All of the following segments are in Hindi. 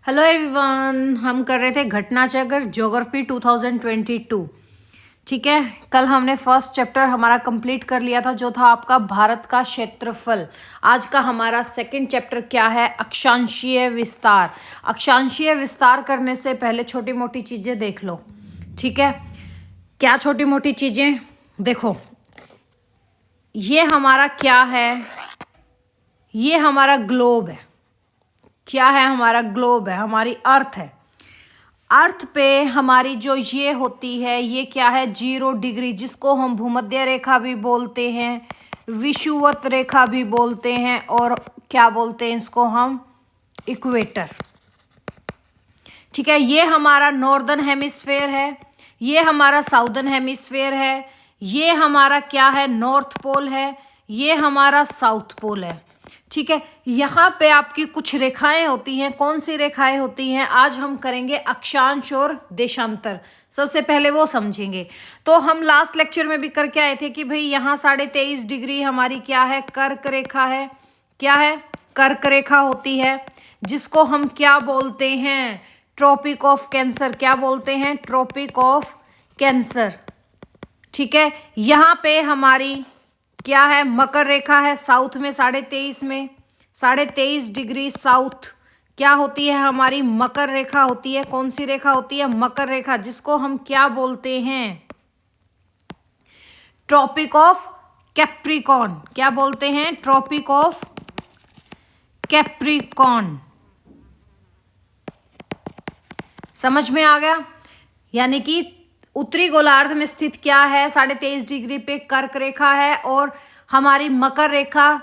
हेलो एवरीवन, हम कर रहे थे घटना चक्र ज्योग्राफी 2022। ठीक है, कल हमने फर्स्ट चैप्टर हमारा कंप्लीट कर लिया था जो था आपका भारत का क्षेत्रफल। आज का हमारा सेकंड चैप्टर क्या है? अक्षांशीय विस्तार। अक्षांशीय विस्तार करने से पहले छोटी मोटी चीज़ें देख लो। ठीक है, क्या छोटी मोटी चीज़ें? देखो, ये हमारा क्या है? ये हमारा ग्लोब है। क्या है? हमारा ग्लोब है, हमारी अर्थ है। अर्थ पे हमारी जो ये होती है, ये क्या है? 0 डिग्री, जिसको हम भूमध्य रेखा भी बोलते हैं, विषुवत रेखा भी बोलते हैं, और क्या बोलते हैं इसको हम? इक्वेटर। ठीक है, ये हमारा नॉर्दर्न हेमिस्फेयर है, ये हमारा साउदर्न हेमिस्फेयर है, ये हमारा क्या है? नॉर्थ पोल है, ये हमारा साउथ पोल है। ठीक है, यहाँ पे आपकी कुछ रेखाएं होती हैं। कौन सी रेखाएं होती हैं? आज हम करेंगे अक्षांश और देशांतर। सबसे पहले वो समझेंगे। तो हम लास्ट लेक्चर में भी करके आए थे कि भाई यहाँ 23.5 डिग्री हमारी क्या है? कर्क रेखा है। क्या है? कर्क रेखा होती है, जिसको हम क्या बोलते हैं? Tropic of Cancer. क्या बोलते हैं? Tropic of Cancer. ठीक है, यहाँ पे हमारी क्या है? मकर रेखा है, साउथ में 23.5 में 23.5 डिग्री साउथ क्या होती है? हमारी मकर रेखा होती है। कौन सी रेखा होती है? मकर रेखा, जिसको हम क्या बोलते हैं? Tropic of Capricorn. क्या बोलते हैं? Tropic of Capricorn. समझ में आ गया? यानी कि उत्तरी गोलार्ध में स्थित क्या है? 23.5 डिग्री पे कर्क रेखा है, और हमारी मकर रेखा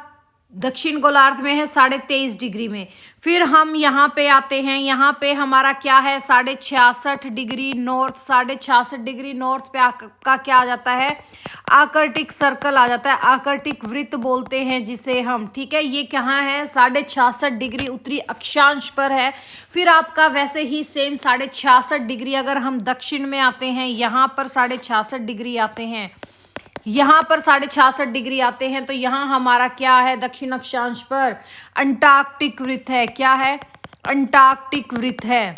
दक्षिण गोलार्ध में है 23.5 डिग्री में। फिर हम यहाँ पे आते हैं। यहाँ पे हमारा क्या है? 66.5 डिग्री नॉर्थ। 66.5 डिग्री नॉर्थ पे का क्या आ जाता है? आर्कटिक सर्कल आ जाता है। आर्कटिक वृत्त बोलते हैं जिसे हम। ठीक है, ये कहाँ है? 66.5 डिग्री उत्तरी अक्षांश पर है। फिर आपका वैसे ही सेम 66.5 डिग्री अगर हम दक्षिण में आते हैं, यहाँ पर 66.5 डिग्री आते हैं, यहाँ पर 66.5 डिग्री आते हैं, तो यहाँ हमारा क्या है? दक्षिण अक्षांश पर अंटार्कटिक वृत्त है। क्या है? अंटार्कटिक वृत्त है।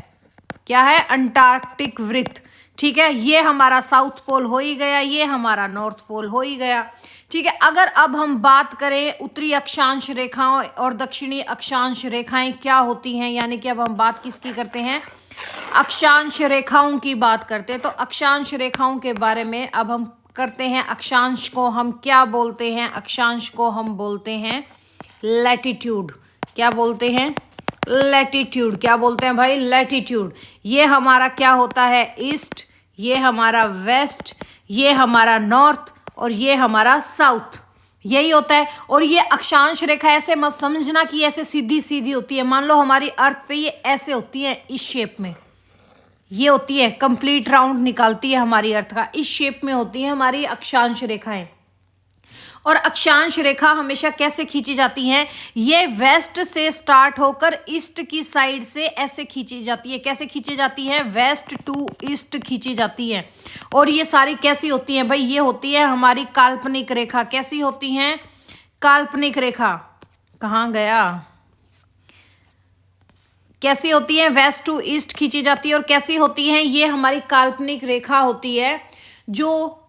क्या है? अंटार्कटिक वृत्त। ठीक है, ये हमारा साउथ पोल हो ही गया, ये हमारा नॉर्थ पोल हो ही गया। ठीक है, अगर अब हम बात करें उत्तरी अक्षांश रेखाओं और दक्षिणी अक्षांश रेखाएं क्या होती हैं, यानी कि अब हम बात किसकी करते हैं? अक्षांश रेखाओं की बात करते हैं। तो अक्षांश रेखाओं के बारे में अब हम करते हैं। अक्षांश को हम क्या बोलते हैं? अक्षांश को हम बोलते हैं लैटिट्यूड। क्या बोलते हैं? लैटिट्यूड। क्या बोलते हैं भाई? लैटिट्यूड। ये हमारा क्या होता है? ईस्ट, ये हमारा वेस्ट, ये हमारा नॉर्थ, और ये हमारा साउथ। यही होता है। और ये अक्षांश रेखा ऐसे मत समझना कि ऐसे सीधी सीधी होती है। मान लो हमारी अर्थ पे ये ऐसे होती है, इस शेप में ये होती है, कंप्लीट राउंड निकालती है हमारी अर्थ का। इस शेप में होती है हमारी अक्षांश रेखाएं। और अक्षांश रेखा हमेशा कैसे खींची जाती हैं? ये वेस्ट से स्टार्ट होकर ईस्ट की साइड से ऐसे खींची जाती है। कैसे खींची जाती है? वेस्ट टू ईस्ट खींची जाती है। और ये सारी कैसी होती हैं भाई? ये होती है हमारी काल्पनिक रेखा। कैसी होती हैं? काल्पनिक रेखा। कहाँ गया? कैसी होती है? वेस्ट टू ईस्ट खींची जाती है। और कैसी होती है? ये हमारी काल्पनिक रेखा होती है जो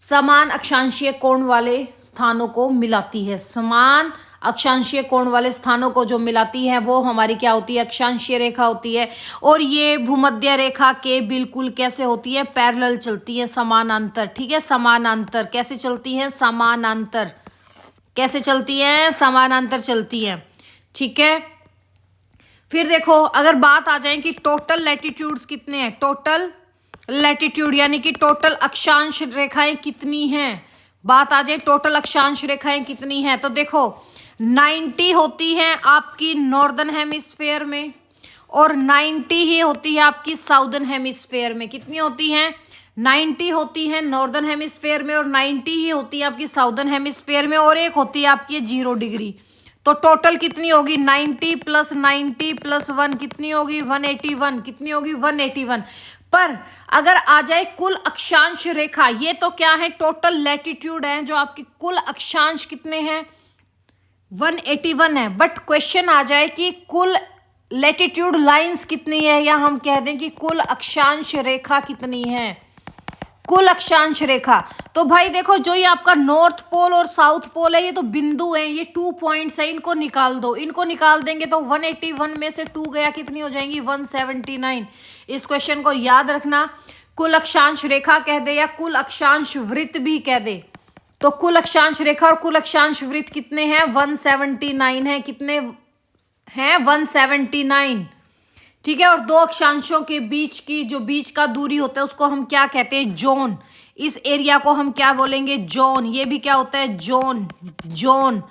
समान अक्षांशीय कोण वाले स्थानों को मिलाती है। समान अक्षांशीय कोण वाले स्थानों को जो मिलाती है वो हमारी क्या होती है? अक्षांशीय रेखा होती है। और ये भूमध्य रेखा के बिल्कुल कैसे होती है? पैरेलल चलती है, समानांतर। ठीक है, समानांतर। कैसे चलती है? समानांतर। कैसे चलती है? समानांतर चलती है। ठीक है, फिर देखो, अगर बात आ जाए कि टोटल लैटिट्यूड्स कितने हैं, टोटल लैटिट्यूड यानी कि टोटल अक्षांश रेखाएं कितनी हैं, बात आ जाए टोटल अक्षांश रेखाएं कितनी हैं, तो देखो 90 होती हैं आपकी नॉर्दर्न हेमिस्फेयर में, और 90 ही होती है आपकी साउदर्न हेमिस्फेयर में। कितनी होती हैं? 90 होती है नॉर्दर्न हेमिस्फेयर में, और 90 ही होती है आपकी साउदर्न हेमिस्फेयर में, और एक होती है आपकी 0 डिग्री। तो टोटल कितनी होगी? 90 + 90 + 1 कितनी होगी? 181। कितनी होगी? 181। पर अगर आ जाए कुल अक्षांश रेखा, ये तो क्या है? टोटल लैटिट्यूड है, जो आपकी कुल अक्षांश कितने हैं? 181 है। बट क्वेश्चन आ जाए कि कुल लैटिट्यूड लाइंस कितनी है, या हम कह दें कि कुल अक्षांश रेखा कितनी है, कुल अक्षांश रेखा। तो भाई देखो, जो ये आपका नॉर्थ पोल और साउथ पोल है, ये तो बिंदु हैं, ये 2 पॉइंट्स है, इनको निकाल दो। इनको निकाल देंगे तो 181 में से 2 गया, कितनी हो जाएंगी 179। इस क्वेश्चन को याद रखना, कुल अक्षांश रेखा कह दे या कुल अक्षांश वृत्त भी कह दे, तो कुल अक्षांश रेखा और कुल अक्षांश वृत्त कितने हैं, 179 है। कितने हैं, 179। ठीक है, और दो अक्षांशों के बीच की जो बीच का दूरी होता है उसको हम क्या कहते हैं, जोन। इस एरिया को हम क्या बोलेंगे, जोन। ये भी क्या होता है, जोन, जोन,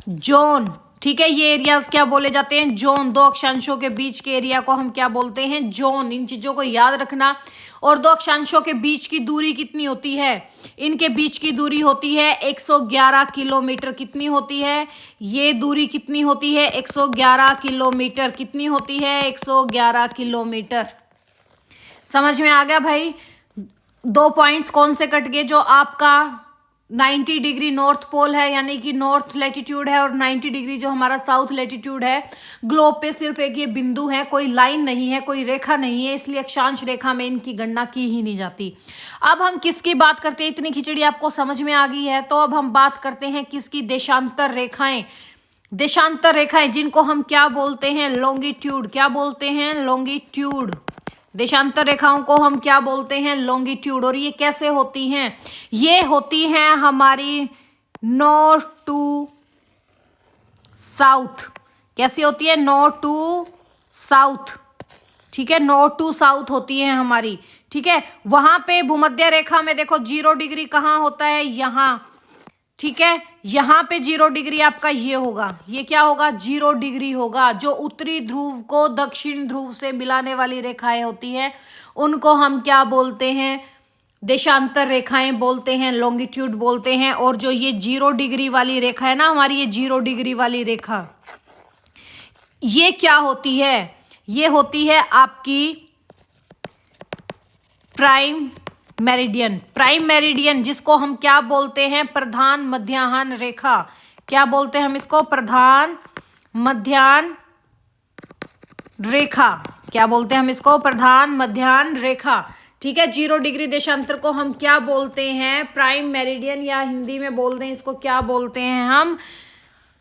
जोन। ठीक है, ये एरियाज क्या बोले जाते हैं, जोन। दो अक्षांशों के बीच के एरिया को हम क्या बोलते हैं, जोन। इन चीजों को याद रखना। और दो अक्षांशों के बीच की दूरी कितनी होती है, इनके बीच की दूरी होती है 111 किलोमीटर। कितनी होती है, ये दूरी कितनी होती है, 111 किलोमीटर। कितनी होती है, 111 किलोमीटर। समझ में आ गया भाई। 2 पॉइंट्स कौन से कट गए, जो आपका 90 डिग्री नॉर्थ पोल है, यानी कि नॉर्थ लैटिट्यूड है, और 90 डिग्री जो हमारा साउथ लैटिट्यूड है। ग्लोब पे सिर्फ एक ये बिंदु है, कोई लाइन नहीं है, कोई रेखा नहीं है, इसलिए अक्षांश रेखा में इनकी गणना की ही नहीं जाती। अब हम किसकी बात करते हैं, इतनी खिचड़ी आपको समझ में आ गई है, तो अब हम बात करते हैं किसकी, देशांतर रेखाएं। देशांतर रेखाएं जिनको हम क्या बोलते हैं, लॉन्गिट्यूड। क्या बोलते हैं, लॉन्गिट्यूड। देशांतर रेखाओं को हम क्या बोलते हैं, लॉन्गिट्यूड। और ये कैसे होती हैं, ये होती हैं हमारी नॉर्थ टू साउथ। कैसी होती है, नॉर्थ टू साउथ। ठीक है, नॉर्थ टू साउथ होती है हमारी। ठीक है, वहां पे भूमध्य रेखा में देखो 0 डिग्री कहाँ होता है, यहां। ठीक है, यहां पे 0 डिग्री आपका ये होगा, ये क्या होगा, 0 डिग्री होगा। जो उत्तरी ध्रुव को दक्षिण ध्रुव से मिलाने वाली रेखाएं होती हैं उनको हम क्या बोलते हैं, देशांतर रेखाएं बोलते हैं, लॉन्गिट्यूड बोलते हैं। और जो ये 0 डिग्री वाली रेखा है ना हमारी, ये 0 डिग्री वाली रेखा, ये क्या होती है, ये होती है आपकी प्राइम मेरिडियन। प्राइम मेरिडियन जिसको हम क्या बोलते हैं, प्रधान मध्याह्न रेखा। क्या बोलते हैं हम इसको, प्रधान मध्याह्न रेखा। क्या बोलते हैं हम इसको, प्रधान मध्याह्न रेखा। ठीक है, 0 डिग्री देशांतर को हम क्या बोलते हैं, प्राइम मेरिडियन, या हिंदी में बोल दें इसको क्या बोलते हैं हम,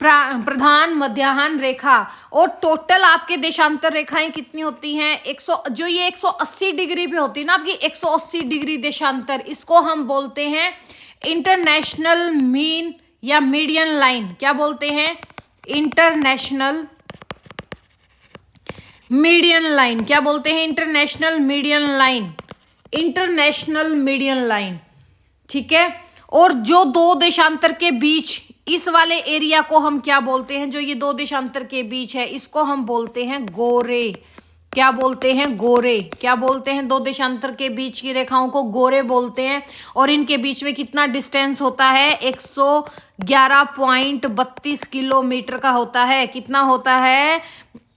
प्रधान मध्याह्न रेखा। और टोटल आपके देशांतर रेखाएं कितनी होती हैं, 100। जो ये 180 डिग्री पे होती है ना आपकी, 180 डिग्री देशांतर, इसको हम बोलते हैं इंटरनेशनल मीन या मीडियन लाइन। क्या बोलते हैं, इंटरनेशनल मीडियन लाइन। क्या बोलते हैं, international median line, international median line. ठीक है, और जो दो देशांतर के बीच, इस वाले एरिया को हम क्या बोलते हैं, जो ये दो देशांतर के बीच है, इसको हम बोलते हैं गोरे। क्या बोलते हैं, गोरे। क्या बोलते हैं, दो देशांतर के बीच की रेखाओं को गोरे बोलते हैं। और इनके बीच में कितना डिस्टेंस होता है, 111.32 किलोमीटर का होता है। कितना होता है,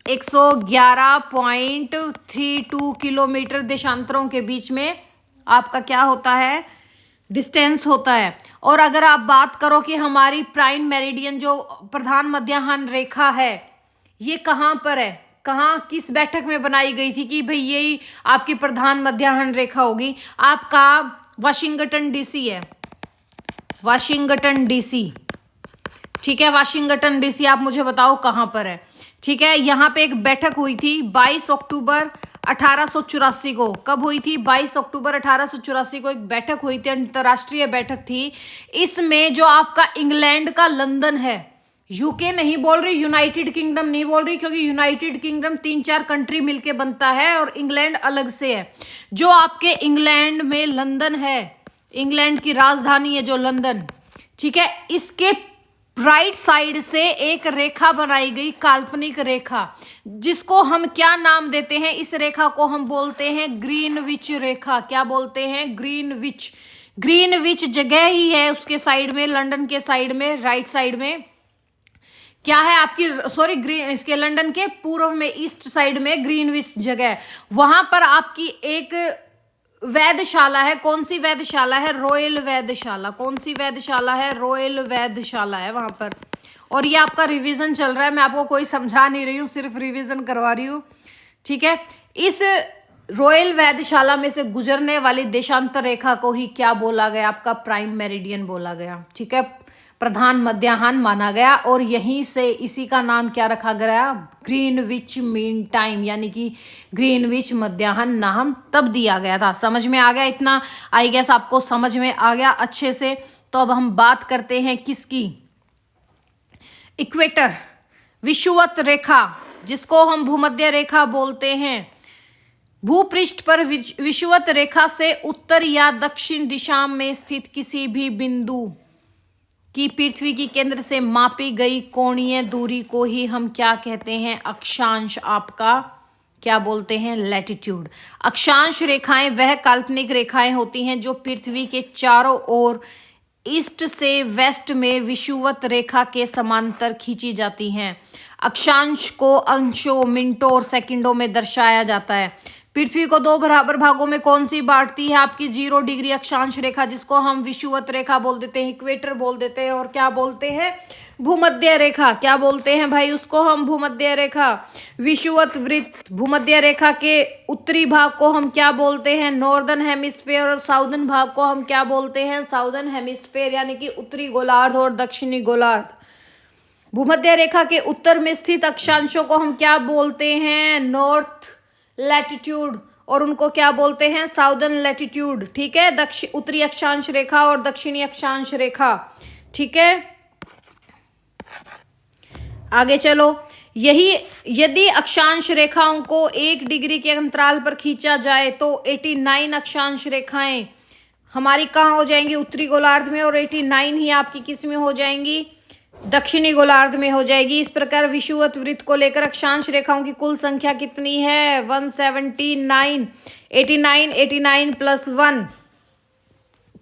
111.32 किलोमीटर देशांतरों के बीच में आपका क्या होता है, डिस्टेंस होता है। और अगर आप बात करो कि हमारी प्राइम मेरिडियन जो प्रधान मध्याह्न रेखा है, ये कहाँ पर है, कहाँ, किस बैठक में बनाई गई थी कि भाई यही आपकी प्रधान मध्याह्न रेखा होगी, आपका वाशिंगटन डीसी है, वाशिंगटन डीसी। ठीक है, वाशिंगटन डीसी, आप मुझे बताओ कहाँ पर है। ठीक है, यहाँ पे एक बैठक हुई थी 22 अक्टूबर 1884 को। कब हुई थी, 22 अक्टूबर 1884 को एक बैठक हुई थी, अंतर्राष्ट्रीय बैठक थी। इसमें जो आपका इंग्लैंड का लंदन है, यूके नहीं बोल रही, यूनाइटेड किंगडम नहीं बोल रही, क्योंकि यूनाइटेड किंगडम 3-4 कंट्री मिलके बनता है और इंग्लैंड अलग से है। जो आपके इंग्लैंड में लंदन है, इंग्लैंड की राजधानी है जो लंदन, ठीक है, इसके राइट साइड से एक रेखा बनाई गई, काल्पनिक रेखा, जिसको हम क्या नाम देते हैं, इस रेखा को हम बोलते हैं ग्रीनविच रेखा। क्या बोलते हैं, ग्रीनविच। ग्रीनविच जगह ही है उसके साइड में, लंदन के साइड में, राइट साइड में क्या है आपकी, सॉरी, इसके लंदन के पूर्व में, ईस्ट साइड में ग्रीनविच जगह। वहां पर आपकी एक वैधशाला है। कौन सी वैधशाला है, रॉयल वैधशाला। कौन सी वैधशाला है, रॉयल वैधशाला है वहां पर। और ये आपका रिवीजन चल रहा है, मैं आपको कोई समझा नहीं रही हूँ, सिर्फ रिवीजन करवा रही हूँ, ठीक है। इस रॉयल वेधशाला में से गुजरने वाली देशांतर रेखा को ही क्या बोला गया? आपका प्राइम मेरिडियन बोला गया, ठीक है, प्रधान मध्याह्न माना गया। और यहीं से इसी का नाम क्या रखा गया? ग्रीनविच मीन टाइम, यानी कि ग्रीनविच मध्याह्न नाम तब दिया गया था। समझ में आ गया इतना? आई गेस आपको समझ में आ गया अच्छे से। तो अब हम बात करते हैं किसकी? इक्वेटर, विषुवत रेखा, जिसको हम भूमध्य रेखा बोलते हैं। भूपृष्ठ पर विषुवत रेखा से उत्तर या दक्षिण दिशा में स्थित किसी भी बिंदु की पृथ्वी की केंद्र से मापी गई कोणीय दूरी को ही हम क्या कहते हैं? अक्षांश। आपका क्या बोलते हैं? लैटिट्यूड। अक्षांश रेखाएं वह काल्पनिक रेखाएं होती हैं जो पृथ्वी के चारों ओर ईस्ट से वेस्ट में विषुवत रेखा के समांतर खींची जाती हैं। अक्षांश को अंशों, मिनटों और सेकंडों में दर्शाया जाता है। पृथ्वी को दो बराबर भागों में कौन सी बांटती है? आपकी 0 डिग्री अक्षांश रेखा, जिसको हम विषुवत रेखा बोल देते हैं, इक्वेटर बोल देते हैं, और क्या बोलते हैं? भूमध्य रेखा। क्या बोलते हैं भाई? उसको हम भूमध्य रेखा। विषुवत वृत्त, भूमध्य रेखा के उत्तरी भाग को हम क्या बोलते हैं? Northern hemisphere. और साउदर्न भाग को हम क्या बोलते हैं? साउदर्न हेमिस्फेयर, यानी कि उत्तरी गोलार्ध और दक्षिणी गोलार्ध। भूमध्य रेखा के उत्तर में स्थित अक्षांशों को हम क्या बोलते हैं? North latitude. और उनको क्या बोलते हैं? साउदर्न लैटिट्यूड, ठीक है। उत्तरी अक्षांश रेखा और दक्षिणी अक्षांश रेखा, ठीक है। आगे चलो। यही यदि अक्षांश रेखाओं को 1 डिग्री के अंतराल पर खींचा जाए तो 89 अक्षांश रेखाएं हमारी कहाँ हो जाएंगी? उत्तरी गोलार्ध में। और 89 ही आपकी किस में हो जाएंगी? दक्षिणी गोलार्ध में हो जाएगी। इस प्रकार विषुवत वृत्त को लेकर अक्षांश रेखाओं की कुल संख्या कितनी है? 179। 89 प्लस 1,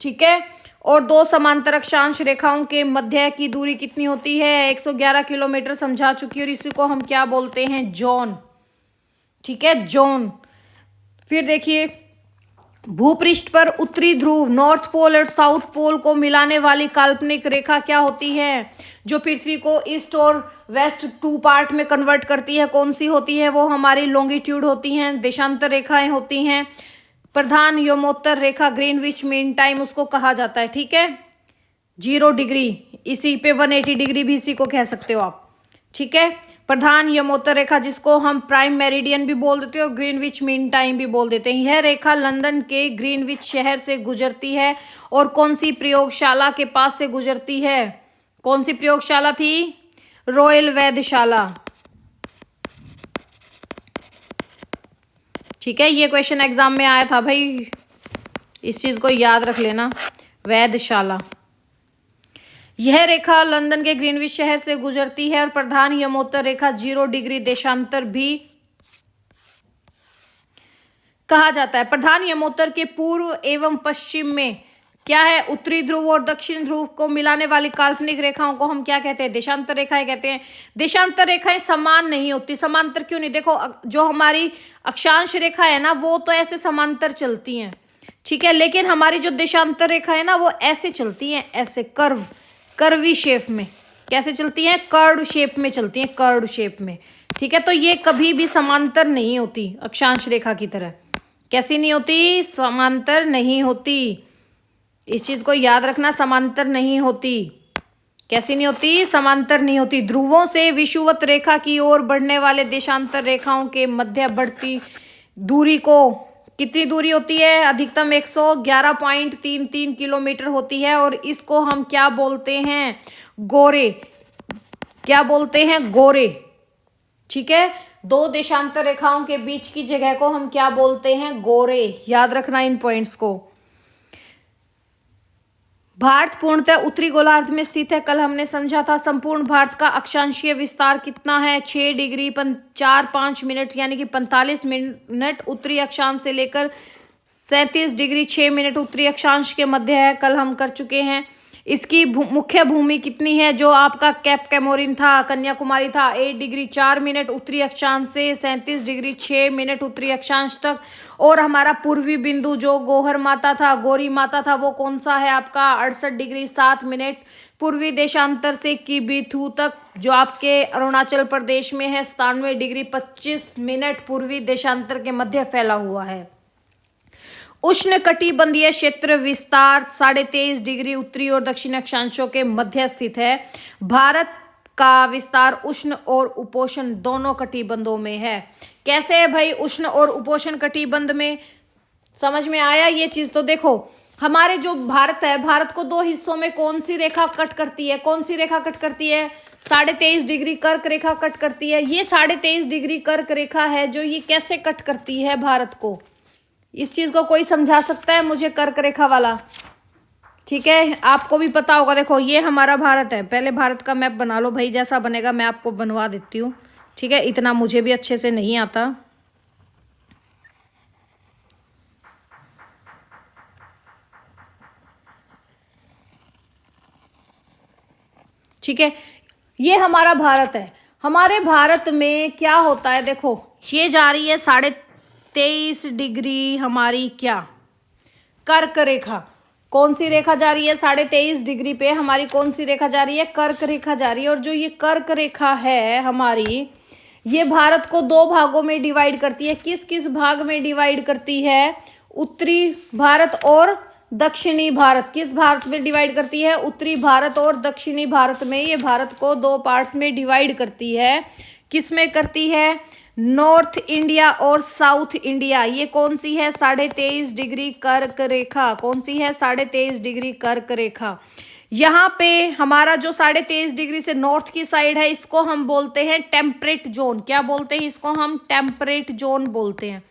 ठीक है। और दो समांतर अक्षांश रेखाओं के मध्य की दूरी कितनी होती है? 111 किलोमीटर समझा चुकी। और इसी को हम क्या बोलते हैं? जोन, ठीक है, जोन। फिर देखिए, भूपृष्ठ पर उत्तरी ध्रुव, नॉर्थ पोल और साउथ पोल को मिलाने वाली काल्पनिक रेखा क्या होती है? जो पृथ्वी को ईस्ट और वेस्ट 2 पार्ट में कन्वर्ट करती है, कौन सी होती है? वो हमारी लॉन्गिट्यूड होती हैं, देशांतर रेखाएं होती हैं। प्रधान यमोत्तर रेखा, ग्रीनविच मीन टाइम उसको कहा जाता है, ठीक है। 0 डिग्री, इसी पे 180 डिग्री भी इसी को कह सकते हो आप, ठीक है। प्रधान यमोत्तर रेखा, जिसको हम प्राइम मेरिडियन भी बोल देते हैं और ग्रीनविच मीन टाइम भी बोल देते हैं। यह रेखा लंदन के ग्रीनविच शहर से गुजरती है और कौन सी प्रयोगशाला के पास से गुजरती है? कौन सी प्रयोगशाला थी? रॉयल वेधशाला, ठीक है। ये क्वेश्चन एग्जाम में आया था भाई, इस चीज को याद रख लेना, वेधशाला। यह रेखा लंदन के ग्रीनविच शहर से गुजरती है और प्रधान यमोत्तर रेखा 0 डिग्री देशांतर भी कहा जाता है। प्रधान यमोत्तर के पूर्व एवं पश्चिम में क्या है? उत्तरी ध्रुव और दक्षिण ध्रुव को मिलाने वाली काल्पनिक रेखाओं को हम क्या कहते हैं? देशांतर रेखाएं कहते हैं। देशांतर रेखाएं समान नहीं होती। समांतर क्यों नहीं? देखो, जो हमारी अक्षांश रेखा है ना, वो तो ऐसे समांतर चलती हैं, ठीक है। लेकिन हमारी जो देशांतर रेखा है ना, वो ऐसे चलती हैं, ऐसे कर्वी शेप में। कैसे चलती हैं? कर्व शेप में चलती हैं, कर्व शेप में, ठीक है। तो ये कभी भी समांतर नहीं होती अक्षांश रेखा की तरह। कैसी नहीं होती? समांतर नहीं होती। इस चीज को याद रखना, समांतर नहीं होती। कैसी नहीं होती? समांतर नहीं होती। ध्रुवों से विषुवत रेखा की ओर बढ़ने वाले देशांतर रेखाओं के मध्य बढ़ती दूरी को कितनी दूरी होती है? अधिकतम 111.33 किलोमीटर होती है। और इसको हम क्या बोलते हैं? गोरे। क्या बोलते हैं? गोरे, ठीक है। दो देशांतर रेखाओं के बीच की जगह को हम क्या बोलते हैं? गोरे। याद रखना इन पॉइंट्स को। भारत पूर्णतः उत्तरी गोलार्ध में स्थित है। कल हमने समझा था संपूर्ण भारत का अक्षांशीय विस्तार कितना है? 6 डिग्री 4-5 मिनट, यानी कि 45 मिनट उत्तरी अक्षांश से लेकर 37 डिग्री 6 मिनट उत्तरी अक्षांश के मध्य है। कल हम कर चुके हैं। इसकी मुख्य भूमि कितनी है? जो आपका कैप कैमोरिन था, कन्याकुमारी था, 8 डिग्री 4 मिनट उत्तरी अक्षांश से 37 डिग्री 6 मिनट उत्तरी अक्षांश तक। और हमारा पूर्वी बिंदु जो गौहर माता था, गौरी माता था, वो कौन सा है आपका? 68 डिग्री 7 मिनट पूर्वी देशांतर से किबिथु तक जो आपके अरुणाचल प्रदेश में है 97 डिग्री 25 मिनट पूर्वी देशांतर के मध्य फैला हुआ है। उष्ण कटिबंधीय क्षेत्र विस्तार 23.5 डिग्री उत्तरी और दक्षिण अक्षांशों के मध्य स्थित है। भारत का विस्तार उष्ण और उपोष्ण दोनों कटिबंधों में है। कैसे है भाई उष्ण और उपोष्ण कटिबंध में, समझ में आया ये चीज? तो देखो हमारे जो भारत है, भारत को दो हिस्सों में कौन सी रेखा कट करती है? कौन सी रेखा कट करती है? 23.5 डिग्री कर्क रेखा कट करती है। ये 23.5 डिग्री कर्क रेखा है जो ये कैसे कट करती है भारत को? इस चीज को कोई समझा सकता है मुझे? कर्क रेखा वाला, ठीक है, आपको भी पता होगा। देखो ये हमारा भारत है, पहले भारत का मैप बना लो भाई, जैसा बनेगा मैं आपको बनवा देती हूँ, ठीक है, इतना मुझे भी अच्छे से नहीं आता। ठीक है, ये हमारा भारत है। हमारे भारत में क्या होता है, देखो ये जा रही है 23.5 डिग्री हमारी क्या कर्क रेखा। कौन सी रेखा जा रही है? 23.5 डिग्री पे हमारी कौन सी रेखा जा रही है? कर्क रेखा जा रही है। और जो ये कर्क रेखा है हमारी, ये भारत को दो भागों में डिवाइड करती है। किस किस भाग में डिवाइड करती है? उत्तरी भारत और दक्षिणी भारत। किस भारत में डिवाइड करती है? उत्तरी भारत और दक्षिणी भारत में। ये भारत को दो पार्ट्स में डिवाइड करती है। किस में करती है? नॉर्थ इंडिया और साउथ इंडिया। ये कौन सी है? 23.5 डिग्री कर्क रेखा। कौन सी है? 23.5 डिग्री कर्क रेखा। यहाँ पे हमारा जो 23.5 डिग्री से नॉर्थ की साइड है, इसको हम बोलते हैं टेम्परेट जोन। क्या बोलते हैं इसको? हम टेम्परेट जोन बोलते हैं।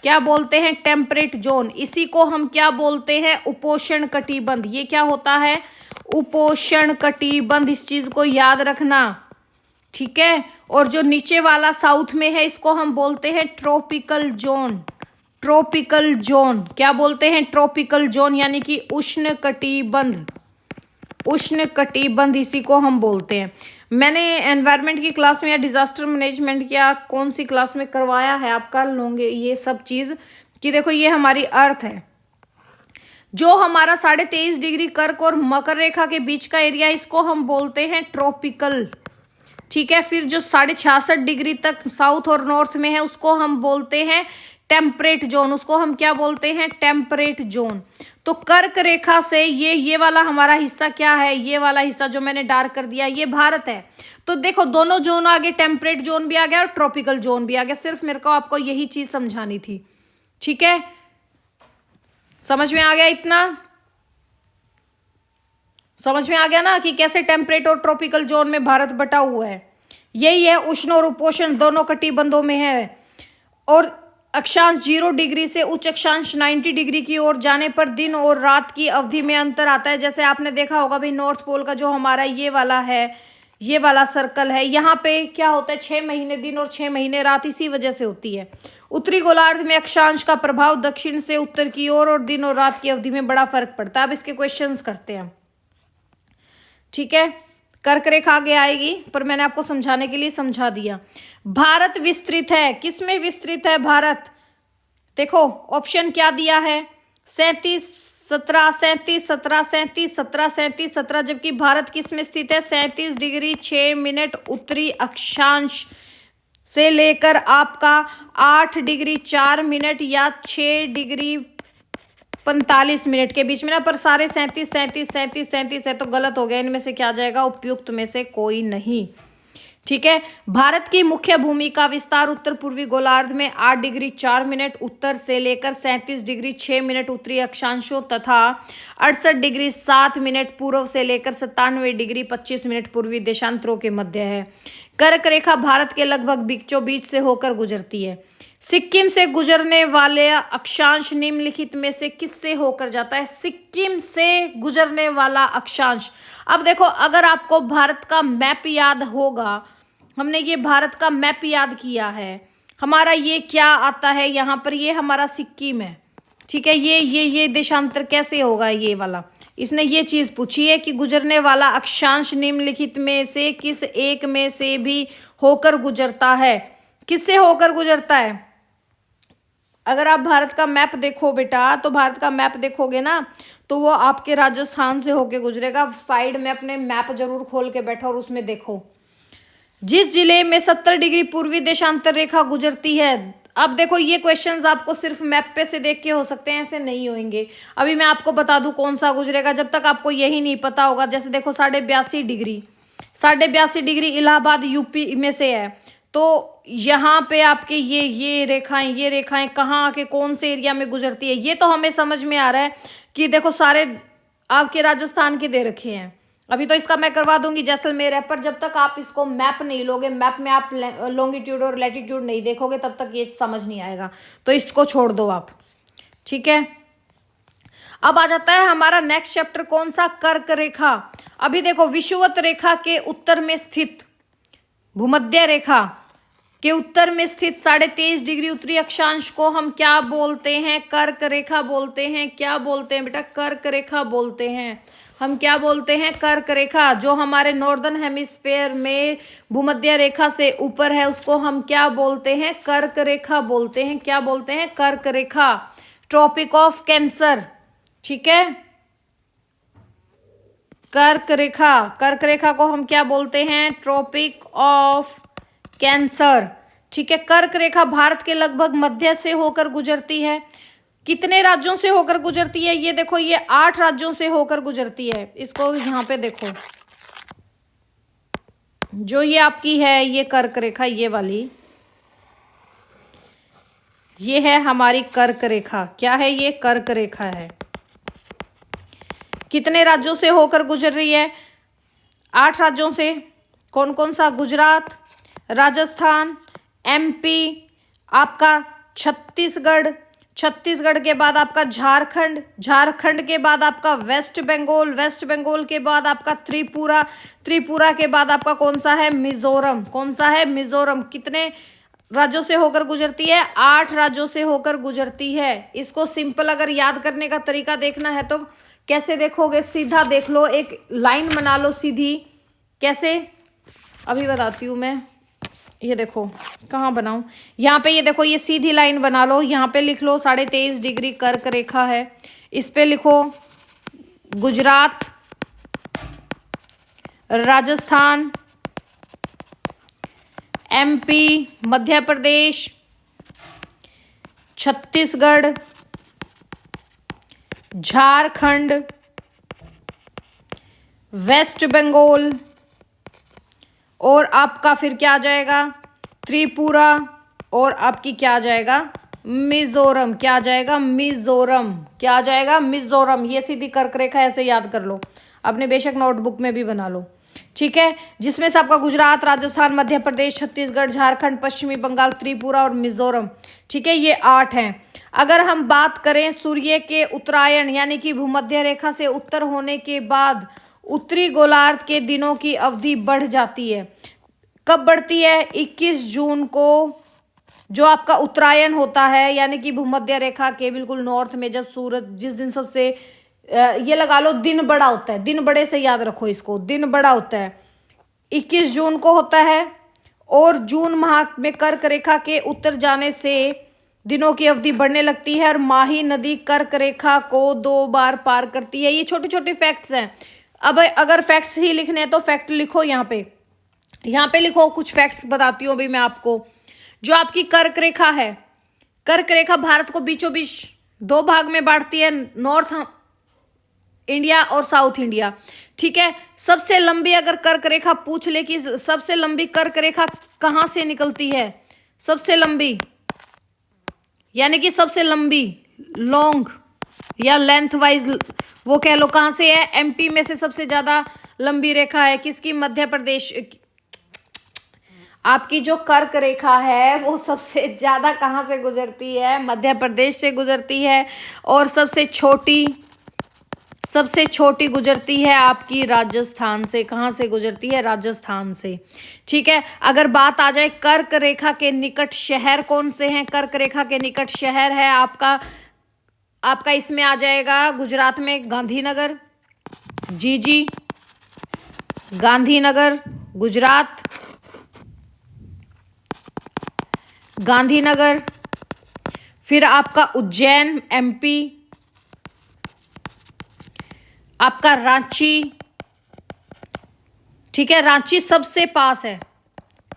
क्या बोलते हैं? Temperate zone. इसी को हम क्या बोलते हैं? उपोष्ण कटिबंध। ये क्या होता है? उपोष्ण कटिबंध। इस चीज को याद रखना, ठीक है। और जो नीचे वाला साउथ में है, इसको हम बोलते हैं ट्रॉपिकल जोन। ट्रॉपिकल जोन क्या बोलते हैं? ट्रॉपिकल जोन, यानी कि उष्ण कटिबंध। उष्ण कटिबंध इसी को हम बोलते हैं। मैंने एनवायरनमेंट की क्लास में या डिजास्टर मैनेजमेंट या कौन सी क्लास में करवाया है, आप कर लोगे ये सब चीज, कि देखो ये हमारी अर्थ है। जो हमारा 23.5 डिग्री कर्क और मकर रेखा के बीच का एरिया, इसको हम बोलते हैं ट्रॉपिकल, ठीक है। फिर जो 66.5 डिग्री तक साउथ और नॉर्थ में है, उसको हम बोलते हैं टेम्परेट जोन। उसको हम क्या बोलते हैं? Temperate zone. तो कर्क रेखा से ये वाला हमारा हिस्सा क्या है? ये वाला हिस्सा जो मैंने डार्क कर दिया, ये भारत है। तो देखो दोनों जोन आ गए, टेम्परेट जोन भी आ गया और ट्रॉपिकल जोन भी आ गया। सिर्फ मेरे को आपको यही चीज समझानी थी, ठीक है। समझ में आ गया? इतना समझ में आ गया ना कि कैसे टेम्परेट और ट्रॉपिकल जोन में भारत बटा हुआ है। यही है, उष्ण और उपोष्ण दोनों कटिबंधों में है। और अक्षांश 0 डिग्री से उच्च अक्षांश 90 डिग्री की ओर जाने पर दिन और रात की अवधि में अंतर आता है। जैसे आपने देखा होगा भाई, नॉर्थ पोल का जो हमारा ये वाला है, ये वाला सर्कल है, यहाँ पे क्या होता है? 6 महीने दिन और 6 महीने रात, इसी वजह से होती है। उत्तरी गोलार्ध में अक्षांश का प्रभाव दक्षिण से उत्तर की ओर और दिन और रात की अवधि में बड़ा फर्क पड़ता है। अब इसके क्वेश्चंस करते हैं, ठीक है। कर्क रेखा आगे आएगी, पर मैंने आपको समझाने के लिए समझा दिया। भारत विस्तृत है। किस में विस्तृत है भारत? देखो ऑप्शन क्या दिया है? 37, 17, 37, 17, 37, 17, 37, 17। जबकि भारत किस में स्थित है? 37 डिग्री 6 मिनट उत्तरी अक्षांश से लेकर आपका 8 डिग्री 4 मिनट या 6 डिग्री 45 मिनट के बीच में ना। पर सारे 37, 37, 37, 37 है, तो गलत हो गया। इनमें से क्या जाएगा? उपयुक्त में से कोई नहीं, ठीक है। भारत की मुख्य भूमि का विस्तार उत्तर पूर्वी गोलार्ध में 8 डिग्री 4 मिनट उत्तर से लेकर 37 डिग्री 6 मिनट उत्तरी अक्षांशों तथा 68 डिग्री 7 मिनट पूर्व से लेकर 97 डिग्री 25 मिनट पूर्वी देशांतरों के मध्य है। कर्क रेखा भारत के लगभग बीचों बीच से होकर गुजरती है। सिक्किम से गुजरने वाले अक्षांश निम्नलिखित में से किससे होकर जाता है? सिक्किम से गुजरने वाला अक्षांश। अब देखो, अगर आपको भारत का मैप याद होगा, हमने ये भारत का मैप याद किया है, हमारा ये क्या आता है यहाँ पर? ये हमारा सिक्किम है, ठीक है। ये देशांतर कैसे होगा? ये वाला इसने ये चीज पूछी है कि गुजरने वाला अक्षांश निम्नलिखित में से किस एक में से भी होकर गुजरता है? किससे होकर गुजरता है? अगर आप भारत का मैप देखो बेटा, तो भारत का मैप देखोगे ना, तो वो आपके राजस्थान से होके गुजरेगा। साइड में अपने मैप जरूर खोल के बैठो और उसमें देखो। जिस जिले में 70 डिग्री पूर्वी देशांतर रेखा गुजरती है। अब देखो, ये क्वेश्चंस आपको सिर्फ मैप पे से देख के हो सकते हैं, ऐसे नहीं होंगे। अभी मैं आपको बता दूं कौन सा गुजरेगा, जब तक आपको यही नहीं पता होगा। जैसे देखो 82.5 डिग्री इलाहाबाद यूपी में से है, तो यहाँ पे आपके ये रेखाएं कहाँ आके कौन से एरिया में गुजरती है, ये तो हमें समझ में आ रहा है कि देखो सारे आपके राजस्थान के दे रखे हैं। अभी तो इसका मैं करवा दूंगी जैसलमेर है, पर जब तक आप इसको मैप नहीं लोगे, मैप में आप लॉन्गिट्यूड और लैटिट्यूड नहीं देखोगे, तब तक ये समझ नहीं आएगा। तो इसको छोड़ दो आप, ठीक है। अब आ जाता है हमारा नेक्स्ट चैप्टर, कौन सा, कर्क रेखा। अभी देखो, विषुवत रेखा के उत्तर में स्थित, भूमध्य रेखा के उत्तर में स्थित 23.5 डिग्री उत्तरी अक्षांश को हम क्या बोलते हैं? कर्क रेखा बोलते हैं। क्या बोलते हैं बेटा? कर्क रेखा बोलते हैं। हम क्या बोलते हैं? कर्क रेखा। जो हमारे नॉर्दर्न हेमिस्फेयर में भूमध्य रेखा से ऊपर है, उसको हम क्या बोलते हैं? कर्क रेखा बोलते हैं। क्या बोलते हैं? कर्क रेखा। ट्रॉपिक ऑफ कैंसर, ठीक है। कर्क रेखा, कर्क रेखा को हम क्या बोलते हैं? ट्रॉपिक ऑफ कैंसर, ठीक है। कर्क रेखा भारत के लगभग मध्य से होकर गुजरती है। कितने राज्यों से होकर गुजरती है? ये देखो, ये 8 राज्यों से होकर गुजरती है। इसको यहाँ पे देखो, जो ये आपकी है ये कर्क रेखा, ये वाली, ये है हमारी कर्क रेखा। क्या है ये? कर्क रेखा है। कितने राज्यों से होकर गुजर रही है? 8 राज्यों से। कौन कौन सा? गुजरात, राजस्थान, एमपी, आपका छत्तीसगढ़, छत्तीसगढ़ के बाद आपका झारखंड, झारखंड के बाद आपका वेस्ट बंगाल, वेस्ट बंगाल के बाद आपका त्रिपुरा, त्रिपुरा के बाद आपका कौन सा है? मिजोरम। कौन सा है? मिजोरम। कितने राज्यों से होकर गुजरती है? 8 राज्यों से होकर गुजरती है। इसको सिंपल अगर याद करने का तरीका देखना है तो कैसे देखोगे? सीधा देख लो, एक लाइन बना लो सीधी। कैसे? अभी बताती हूँ मैं। ये देखो, कहाँ बनाऊं? यहाँ पे ये देखो, ये सीधी लाइन बना लो। यहाँ पे लिख लो 23.5 डिग्री कर्क रेखा है। इस पे लिखो गुजरात, राजस्थान, एमपी, मध्य प्रदेश, छत्तीसगढ़, झारखंड, वेस्ट बंगाल, और आपका फिर क्या आ जाएगा? त्रिपुरा, और आपकी क्या आ जाएगा? मिजोरम। क्या आ जाएगा? मिजोरम। क्या आ जाएगा? मिजोरम। ये सीधी कर्क रेखा, ऐसे याद कर लो, अपने बेशक नोटबुक में भी बना लो, ठीक है। जिसमें से आपका गुजरात, राजस्थान, मध्य प्रदेश, छत्तीसगढ़, झारखंड, पश्चिमी बंगाल, त्रिपुरा और मिजोरम, ठीक है, ये 8 हैं। अगर हम बात करें सूर्य के उत्तरायण यानी कि भूमध्य रेखा से उत्तर होने के बाद उत्तरी गोलार्ध के दिनों की अवधि बढ़ जाती है। कब बढ़ती है? 21 जून को जो आपका उत्तरायण होता है, यानी कि भूमध्य रेखा के बिल्कुल नॉर्थ में, जब सूरज, जिस दिन सबसे ये लगा लो दिन बड़ा होता है, दिन बड़े से याद रखो इसको, दिन बड़ा होता है, 21 जून को होता है। और जून माह में कर्क रेखा के उत्तर जाने से दिनों की अवधि बढ़ने लगती है और माही नदी कर्क रेखा को 2 बार पार करती है। ये छोटे छोटे फैक्ट्स हैं। अब अगर फैक्ट्स ही लिखने हैं तो फैक्ट लिखो यहाँ पे लिखो। कुछ फैक्ट्स बताती हूँ अभी मैं आपको। जो आपकी कर्क रेखा है, कर्क रेखा भारत को बीचों बीच 2 भाग में बांटती है, नॉर्थ इंडिया और साउथ इंडिया, ठीक है। सबसे लंबी अगर कर्क रेखा पूछ ले कि सबसे लंबी कर्क रेखा कहाँ से निकलती है, सबसे लंबी यानी कि सबसे लंबी, लॉन्ग या लेंथ वाइज वो कह लो, कहाँ से है? एमपी में से सबसे ज्यादा लंबी रेखा है किसकी? मध्य प्रदेश। आपकी जो कर्क रेखा है वो सबसे ज्यादा कहाँ से गुजरती है? मध्य प्रदेश से गुजरती है। और सबसे छोटी गुजरती है आपकी राजस्थान से। कहाँ से गुजरती है? राजस्थान से, ठीक है। अगर बात आ जाए कर्क रेखा के निकट शहर कौन से हैं? कर्क रेखा के निकट शहर है आपका इसमें आ जाएगा गुजरात में गांधीनगर, जी, गांधीनगर, गुजरात, गांधीनगर। फिर आपका उज्जैन एमपी, आपका रांची, ठीक है, रांची सबसे पास है,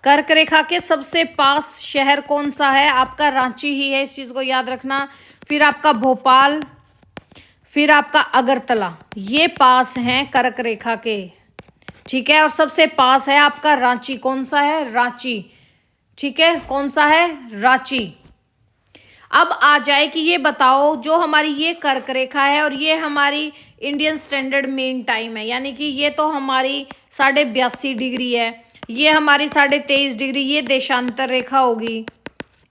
कर्क रेखा के सबसे पास शहर कौन सा है? आपका रांची ही है, इस चीज को याद रखना। फिर आपका भोपाल, फिर आपका अगरतला, ये पास हैं कर्क रेखा के, ठीक है, और सबसे पास है आपका रांची। कौन सा है? रांची, ठीक है, कौन सा है? रांची। अब आ जाए कि ये बताओ, जो हमारी ये कर्क रेखा है और ये हमारी इंडियन स्टैंडर्ड मेन टाइम है, यानी कि ये तो हमारी 82.5 डिग्री है, ये हमारी 23.5 डिग्री, ये देशांतर रेखा होगी,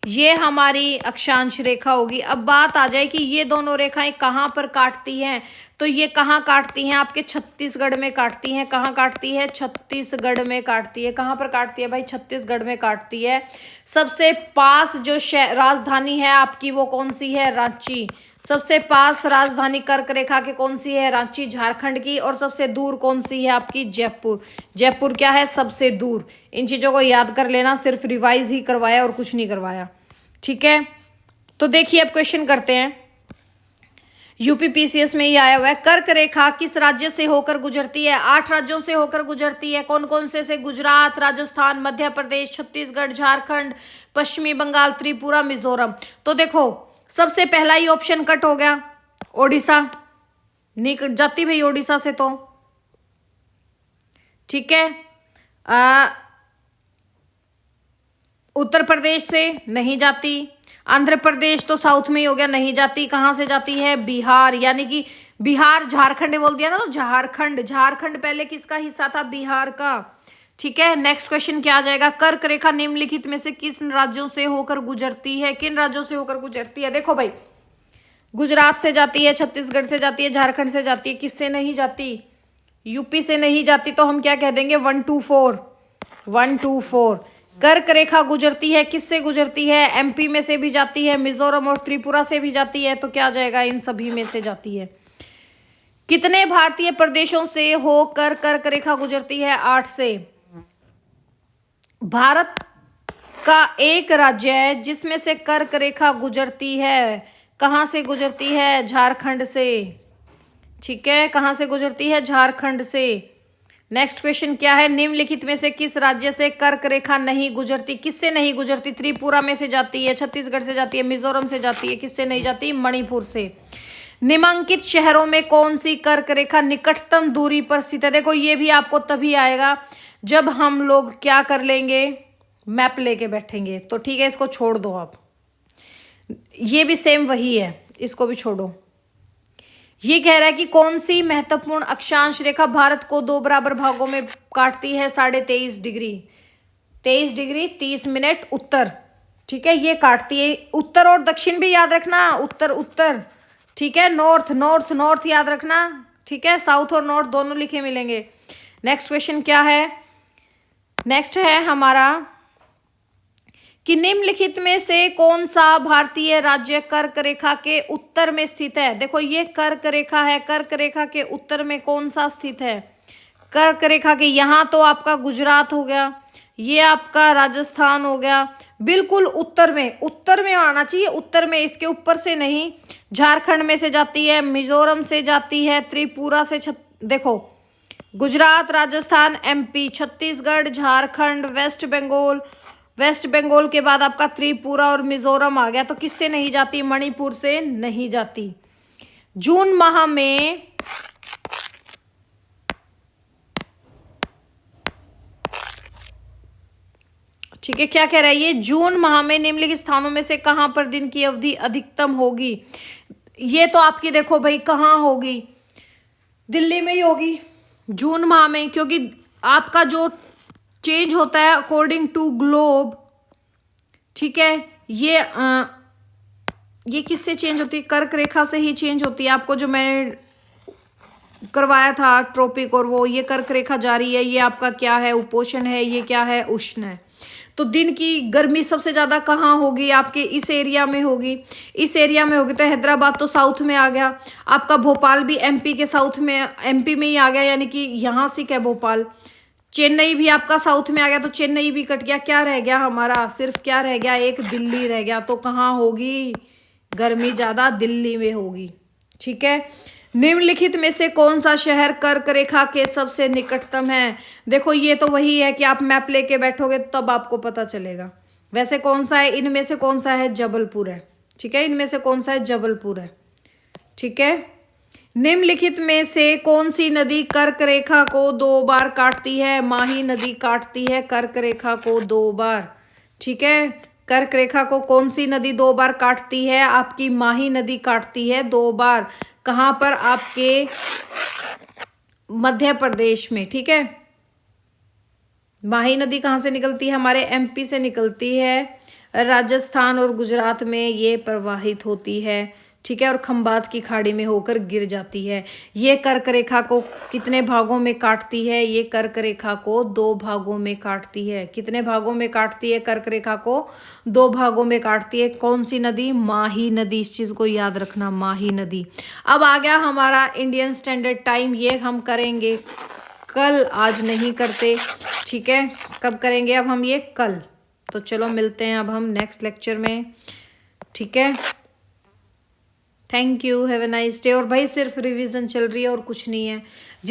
ये हमारी अक्षांश रेखा होगी। अब बात आ जाए कि ये दोनों रेखाएं कहाँ पर काटती हैं, तो ये कहाँ काटती हैं? आपके छत्तीसगढ़ में काटती हैं। कहाँ काटती है? छत्तीसगढ़ में काटती है। कहाँ पर काटती है भाई? छत्तीसगढ़ में काटती है। सबसे पास जो राजधानी है आपकी वो कौन सी है? रांची। सबसे पास राजधानी कर्क रेखा के कौन सी है? रांची, झारखंड की। और सबसे दूर कौन सी है आपकी? जयपुर। जयपुर क्या है? सबसे दूर। इन चीज़ों को याद कर लेना, सिर्फ रिवाइज ही करवाया और कुछ नहीं करवाया, ठीक है। तो देखिए अब क्वेश्चन करते हैं, यूपीपीसीएस में ही आया हुआ है। कर्क रेखा किस राज्य से होकर गुजरती है? 8 राज्यों से होकर गुजरती है। कौन कौन से? गुजरात, राजस्थान, मध्य प्रदेश, छत्तीसगढ़, झारखंड, पश्चिमी बंगाल, त्रिपुरा, मिजोरम। तो देखो सबसे पहला ही ऑप्शन कट हो गया, ओडिशा। नहीं कट जाती भाई ओडिशा से तो, ठीक है। उत्तर प्रदेश से नहीं जाती। आंध्र प्रदेश तो साउथ में ही हो गया, नहीं जाती। कहाँ से जाती है? बिहार, यानी कि बिहार, झारखंड बोल दिया ना, तो झारखंड। झारखंड पहले किसका हिस्सा था? बिहार का, ठीक है। नेक्स्ट क्वेश्चन क्या आ जाएगा? कर्क रेखा निम्नलिखित में से किस राज्यों से होकर गुजरती है? किन राज्यों से होकर गुजरती है? देखो भाई, गुजरात से जाती है, छत्तीसगढ़ से जाती है, झारखंड से जाती है। किससे नहीं जाती? यूपी से नहीं जाती, तो हम क्या कह देंगे? 1 2 4, 1 2 4। कर्क रेखा गुजरती है, किससे गुजरती है? एमपी में से भी जाती है, मिजोरम और त्रिपुरा से भी जाती है। तो क्या आ जाएगा? इन सभी में से जाती है। कितने भारतीय प्रदेशों से होकर कर्क रेखा गुजरती है? 8 से। भारत का एक राज्य है जिसमें से कर्क रेखा गुजरती है। कहाँ से गुजरती है? झारखंड से, ठीक है। कहाँ से गुजरती है? झारखंड से। नेक्स्ट क्वेश्चन क्या है? निम्नलिखित में से किस राज्य से कर्क रेखा नहीं गुजरती? किससे नहीं गुजरती? त्रिपुरा में से जाती है, छत्तीसगढ़ से जाती है, मिजोरम से जाती है। किससे नहीं जाती? मणिपुर से। निम्नलिखित शहरों में कौन सी कर्क रेखा निकटतम दूरी पर स्थित है? देखो ये भी आपको तभी आएगा जब हम लोग क्या कर लेंगे? मैप लेके बैठेंगे। तो ठीक है, इसको छोड़ दो आप, ये भी सेम वही है, इसको भी छोड़ो। ये कह रहा है कि कौन सी महत्वपूर्ण अक्षांश रेखा भारत को 2 बराबर भागों में काटती है? 23.5 डिग्री, 23 डिग्री 30 मिनट उत्तर, ठीक है, ये काटती है। उत्तर और दक्षिण भी याद रखना, उत्तर उत्तर, ठीक है। नॉर्थ नॉर्थ नॉर्थ याद रखना, ठीक है। साउथ और नॉर्थ दोनों लिखे मिलेंगे। नेक्स्ट क्वेश्चन क्या है? नेक्स्ट है हमारा कि निम्नलिखित में से कौन सा भारतीय राज्य कर्क रेखा के उत्तर में स्थित है? देखो ये कर्क रेखा है, कर्क रेखा के उत्तर में कौन सा स्थित है? कर्क रेखा के यहाँ तो आपका गुजरात हो गया, ये आपका राजस्थान हो गया, बिल्कुल उत्तर में, उत्तर में आना चाहिए, उत्तर में, इसके ऊपर से नहीं। झारखंड में से जाती है, मिजोरम से जाती है, त्रिपुरा से देखो Gujarat, Rajasthan, MP, Chhattisgarh, Jharkhand, West Bengal, West Bengal के बाद आपका त्रिपुरा और मिजोरम आ गया। तो किससे नहीं जाती? मणिपुर से नहीं जाती। जून माह में ठीक है, क्या कह रहा है ये? जून माह में निम्नलिखित स्थानों में से कहां पर दिन की अवधि अधिकतम होगी? ये तो आपकी देखो भाई कहाँ होगी? दिल्ली में ही होगी जून माह में, क्योंकि आपका जो चेंज होता है अकॉर्डिंग टू ग्लोब, ठीक है, ये किससे चेंज होती है? कर्क रेखा से ही चेंज होती है। आपको जो मैंने करवाया था ट्रॉपिक और वो, ये कर्क रेखा जा रही है, ये आपका क्या है? उपोषण है, ये क्या है? उष्ण है। तो दिन की गर्मी सबसे ज्यादा कहाँ होगी? आपके इस एरिया में होगी, इस एरिया में होगी। तो हैदराबाद तो साउथ में आ गया, आपका भोपाल भी एमपी के साउथ में, एमपी में ही आ गया, यानी कि यहाँ से क्या भोपाल। चेन्नई भी आपका साउथ में आ गया, तो चेन्नई भी कट गया। क्या रह गया हमारा? सिर्फ क्या रह गया? एक दिल्ली रह गया। तो कहाँ होगी? गर्मी ज्यादा दिल्ली में होगी। ठीक है, निम्नलिखित में से कौन सा शहर कर्क रेखा के सबसे निकटतम है? देखो ये तो वही है कि आप मैप लेके बैठोगे तब आपको पता चलेगा। वैसे कौन सा है, इनमें से कौन सा है? जबलपुर है। ठीक है, इनमें से कौन सा है? जबलपुर है। ठीक है, निम्नलिखित में से कौन सी नदी कर्क रेखा को 2 बार काटती है? माही नदी काटती है कर्क रेखा को 2 बार। ठीक है, कर्क रेखा को कौन सी नदी 2 बार काटती है? आपकी माही नदी काटती है 2 बार। कहां पर? आपके मध्य प्रदेश में। ठीक है, माही नदी कहाँ से निकलती है? हमारे एमपी से निकलती है, राजस्थान और गुजरात में ये प्रवाहित होती है। ठीक है, और खंबात की खाड़ी में होकर गिर जाती है। ये कर्क रेखा को कितने भागों में काटती है? ये कर्क रेखा को 2 भागों में काटती है। कितने भागों में काटती है? कर्क रेखा को 2 भागों में काटती है। कौन सी नदी? माही नदी। इस चीज को याद रखना, माही नदी। अब आ गया हमारा इंडियन स्टैंडर्ड टाइम, ये हम करेंगे कल, आज नहीं करते। ठीक है, कब करेंगे अब हम ये? कल। तो चलो मिलते हैं अब हम नेक्स्ट लेक्चर में। ठीक है, thank you, have a nice day. और भाई सिर्फ रिवीजन चल रही है और कुछ नहीं है।